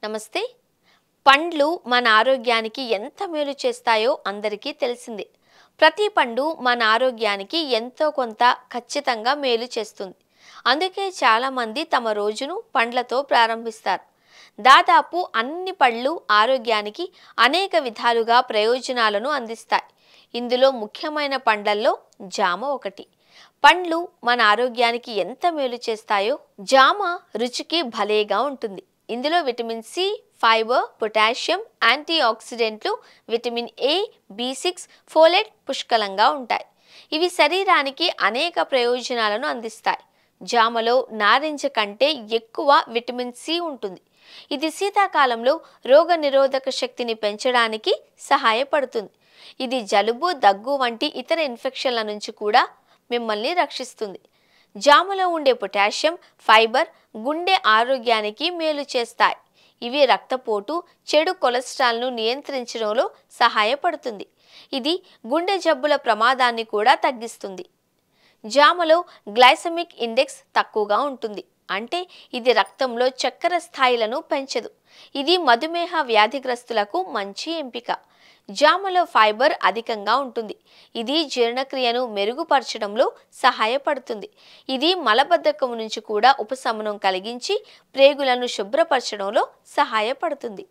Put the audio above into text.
నమస్తే. పండ్లు మన ఆరోగ్యానికి ఎంత మేలు చేస్తాయో అందరికీ తెలిసిందే. ప్రతి పండు మన ఆరోగ్యానికి ఎంతో కొంత ఖచ్చితంగా మేలు చేస్తుంది. అందుకే చాలామంది తమ రోజును పండ్లతో ప్రారంభిస్తారు. దాదాపు అన్ని పళ్ళు ఆరోగ్యానికి అనేక విధాలుగా ప్రయోజనాలను అందిస్తాయి. ఇందులో ముఖ్యమైన పండ్లల్లో జామ ఒకటి. పండ్లు మన ఆరోగ్యానికి ఎంత మేలు చేస్తాయో. జామ రుచికి భలేగా ఉంటుంది. ఇందులో vitamin C, fibre, potassium, anti ఆక్సిడెంట్లు, విటమిన్ ఏ, బి6, ఫోలేట్ పుష్కలంగా ఉంటాయి. ఇవి శరీరానికి అనేక ప్రయోజనాలను అందిస్తాయి. జామలో నారింజ కంటే ఎక్కువ విటమిన్ సి ఉంటుంది. ఇది శీతాకాలంలో రోగనిరోధక శక్తిని పెంచడానికి సహాయపడుతుంది. ఇది జలుబు, దగ్గు వంటి ఇతర ఇన్ఫెక్షన్ల నుంచి కూడా మిమ్మల్ని రక్షిస్తుంది. జామలో ఉండే పొటాషియం, ఫైబర్ గుండె ఆరోగ్యానికి మేలు చేస్తాయి. ఇవి రక్తపోటు, చెడు కొలెస్ట్రాల్ను నియంత్రించడంలో సహాయపడుతుంది. ఇది గుండె జబ్బుల ప్రమాదాన్ని కూడా తగ్గిస్తుంది. జామలో గ్లైసెమిక్ ఇండెక్స్ తక్కువగా ఉంటుంది. అంటే ఇది రక్తంలో చక్కెర స్థాయిలను పెంచదు. ఇది మధుమేహ వ్యాధిగ్రస్తులకు మంచి ఎంపిక. జామలో ఫైబర్ అధికంగా ఉంటుంది. ఇది జీర్ణక్రియను మెరుగుపరచడంలో సహాయపడుతుంది. ఇది మలబద్ధకం నుంచి కూడా ఉపశమనం కలిగించి ప్రేగులను శుభ్రపరచడంలో సహాయపడుతుంది.